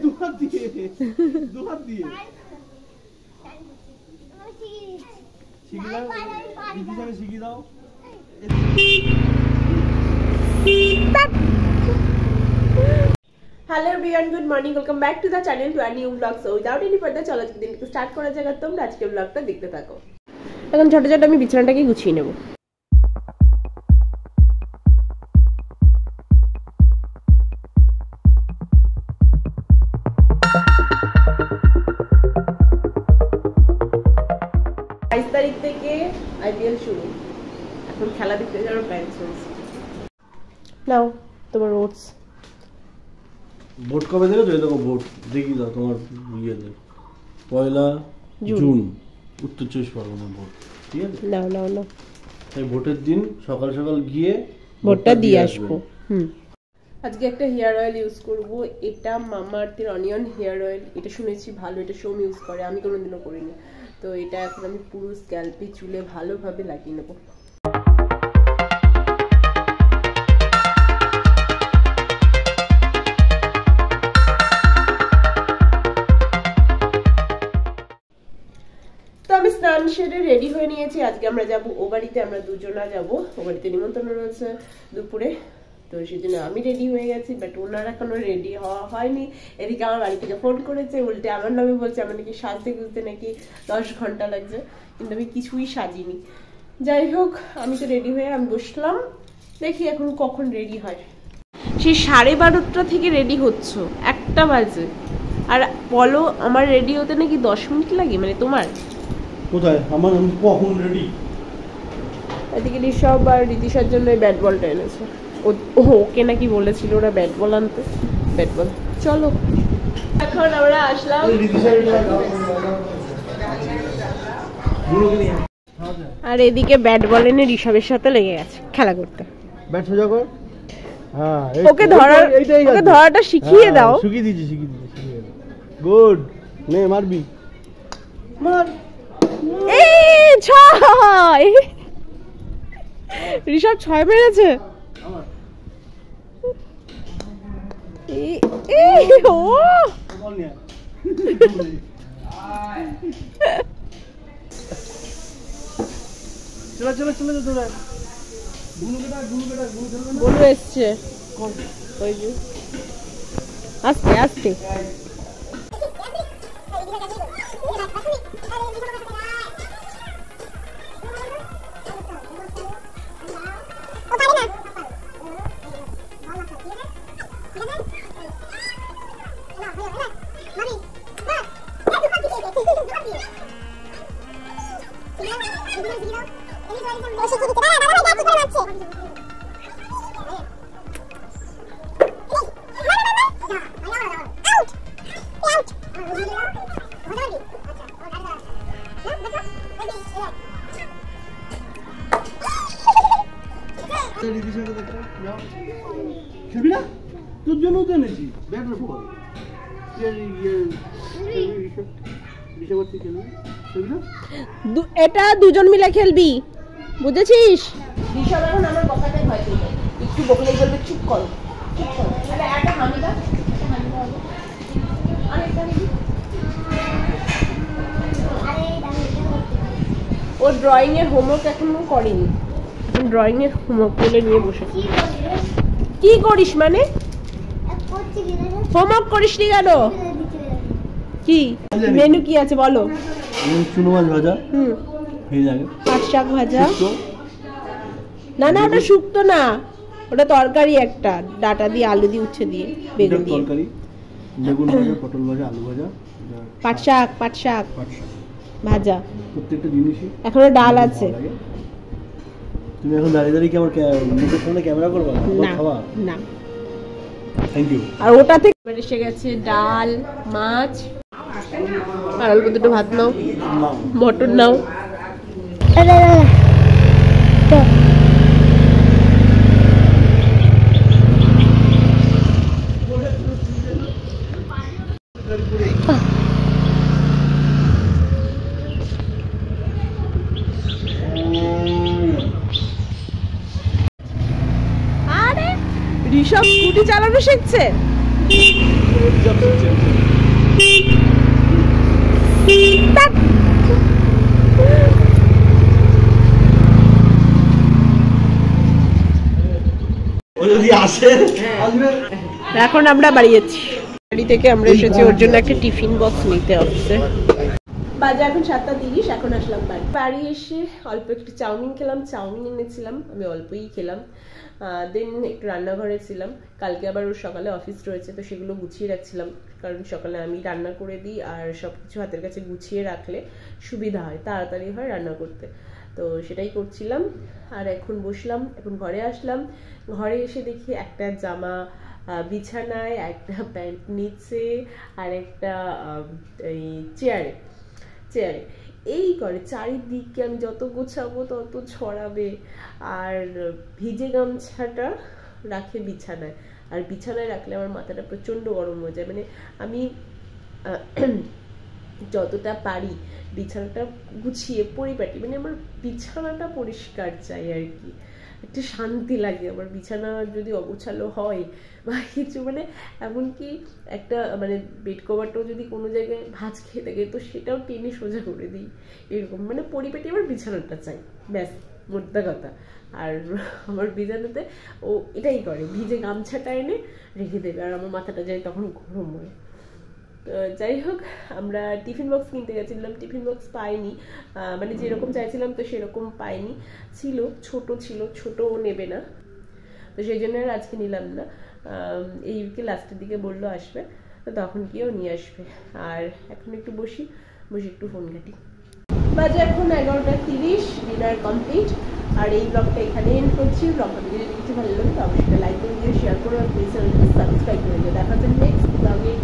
দু হাত দিয়ে শিখে দাও, দিদিকে শিখিয়ে দাও। Hello everyone, good morning, welcome back to the channel to a new blog. So without any further চলো আজকে দিনকে স্টার্ট করা যাক। তোমরা আজকে ব্লগটা দেখতে থাকো। এখন ছোট ছোট আমি বিছানাটাকে গুছিয়ে নেব। তারিখ থেকে আইপিএল শুরু, এখন খেলা দেখতে যাওয়ার প্ল্যান চলছে। নাও তোমার ওটস। ভোট কবে দেবে? তো দেখো ভোট দেখি দাও তোমার ইয়েতে 1 জুন উত্তর 24 পরগনা ভোট, ঠিক আছে? নাও নাও নাও, তাই ভোটের দিন সকাল সকাল গিয়ে ভোটটা দিয়ে আসবো। আজকে একটা হেয়ার অয়েল ইউজ করব, এটা মামা আর্থের অনিয়ন হেয়ার অয়েল। এটা শুনেছি ভালো, এটা সোম ইউজ করে, আমি কোনোদিনও করিনি। তো এটা এখন আমি পুরো স্ক্যাল্পে চুলে ভালোভাবে লাগিয়ে নেব। তো আমি স্নান সেরে রেডি হয়ে নিয়েছি। আজকে আমরা যাবো ও বাড়িতে, আমরা দুজনা যাবো। ও বাড়িতে নিমন্ত্রণ রয়েছে দুপুরে, তো সেই জন্য আমি রেডি হয়ে গেছি, বাট ওনার এখনো রেডি হওয়া হয়নি। এদিকে আমার বাড়ি থেকে ফোন করেছে, উল্টে আমার নামে বলছে আমার নাকি সাজতে গুজতে নাকি 10 ঘন্টা লাগছে, কিন্তু আমি কিছুই সাজিনি। যাই হোক, আমি তো রেডি হয়ে আমি বসলাম, দেখি এখন কখন রেডি হয়। সেই 12:30 থেকে রেডি হচ্ছ, 1টা বাজে, আর বলো আমার রেডি হতে নাকি 10 মিনিট লাগে। মানে তোমার কোথায় আমার কখন রেডি? এদিকে ঋষভ আর রীতিশার জন্য ব্যাট বলটা এনেছে। ওকে নাকি বলেছিল ওরা ব্যাট বল আনতে। ব্যাট বল, চলো এখন আমরা আসলাম। আর এদিকে ব্যাট বল এনে ঋষভের সাথে লেগে গেছে খেলা করতে। ব্যাট সোজা কর। হ্যাঁ, ওকে ধরাটা শিখিয়ে দাও। শিখিয়ে দিয়েছি। গুড, নে মারবি, মার। এই 6! ঋষভ 6 মেরেছে। বলু এসছে, ওই যে আস্তে আস্তে। খেলবি না? তোর জন্য তো এনেছি ব্যাটের বল। এটা দুজন মিলে খেলবি, বুঝেছিস? ঋষভ এখন আমার বকাতে ভয় পেয়ে একটু বকলেই বলবে চুপ করো, চুপ করো। আরে একটা হামিদা, একটা হামিদা হবে। আরেকটা নিবি। ও ড্রয়িং এর হোমওয়ার্ক এখনো করেনি, ড্রয়িং এর হোমওয়ার্ক বলে নিয়ে বসে। কি করিস মানে? হোমওয়ার্ক করিসনি কেন? কি মেনু কি আছে বলো? চুনো মাছ ভাজা, পাট শাক ভাজা। না না, ওটা শুক্তো না, ওটা তরকারি একটা, ডাটা দিয়ে আলু দিয়ে উচ্ছে দিয়ে বেগুন দিয়ে তরকারি, বেগুন ভাজা, পটল ভাজা, আলু ভাজা, পাট শাক ভাজা। প্রত্যেকটা জিনিসই। এখনো ডাল আছে। তুমি এখন দাঁড়িয়ে দাঁড়িয়ে কি আমার মুখের সামনে ক্যামেরা করবা? খাওয়া না, থ্যাংক ইউ। আর ওটা থেকে এসে গেছে ডাল, মাছ, আর অল্প দুটো ভাত নাও, মটর নাও। ঋষভ স্কুটি চালানো শিখছে। এখন আমরা বাড়ি যাচ্ছি, বাড়ি থেকে আমরা এসেছি ওর জন্য একটা টিফিন বক্স নিতে অফিসে। বাজে এখন 7:30, এখন আসলাম বাড়ি। বাড়ি এসে অল্প একটু চাউমিন খেলাম, চাউমিন এনেছিলাম, আমি অল্পই খেলাম। দেন একটু রান্নাঘরে ছিলাম, কালকে আবার ওর সকালে অফিস রয়েছে, তো সেগুলো গুছিয়ে রাখছিলাম, কারণ সকালে আমি রান্না করে দিই আর সব কিছু হাতের কাছে গুছিয়ে রাখলে সুবিধা হয়, তাড়াতাড়ি হয় রান্না করতে, তো সেটাই করছিলাম। আর এখন বসলাম, এখন ঘরে আসলাম, ঘরে এসে দেখি একটা জামা বিছানায়, একটা প্যান্ট নিচে, আর একটা এই চেয়ারে এই করে চারিদিকে আমি যত গোছাবো তত ছড়াবে। আর ভিজে গামছাটা রাখে বিছানায়, আর বিছানায় রাখলে আমার মাথাটা প্রচন্ড গরম হয়ে যায়। মানে আমি যতটা পারি বিছানাটা গুছিয়ে পরিপাটি, মানে আমার বিছানাটা পরিষ্কার চাই আর কি, একটা শান্তি লাগে আমার বিছানা যদি অগোছালো হয় বা কিছু, মানে এমনকি একটা মানে বেড কভারটাও যদি কোনো জায়গায় ভাঁজ খেয়ে থাকে তো সেটাও টেনে সোজা করে দিই, এরকম মানে পরিপাটি আমার বিছানাটা চাই, ব্যাস মোদ্দা কথা। আর আমার বিছানাতে ও এটাই করে, ভিজে গামছাটা এনে রেখে দেবে আর আমার মাথাটা যায় তখন গরম হয়। যাই হোক, আমরা টিফিন বক্স কিনতে গেছিলাম, টিফিন বক্স পাইনি, মানে যেরকম চাইছিলাম তো সেরকম পাইনি, ছিল ছোট ছিল, ছোটও নেবে না, তো সেই জন্য আর আজকে নিলাম না। এই উইকে লাস্টের দিকে বললো আসবে, তো তখন গিয়েও নিয়ে আসবে। আর এখন একটু বসে একটু ফোন ঘাঁটি। বাজে এখন 11:30, ডিনার কমপ্লিট। আর এই ব্লগটা এখানে এন্ড করছি। ব্লগটা যদি কিছু ভালো লাগে তো অবশ্যই লাইক করে দিয়ে শেয়ার করে প্লিজ চ্যানেলটা সাবস্ক্রাইব করে দিও। দেখা হচ্ছে নেক্সট ব্লগে।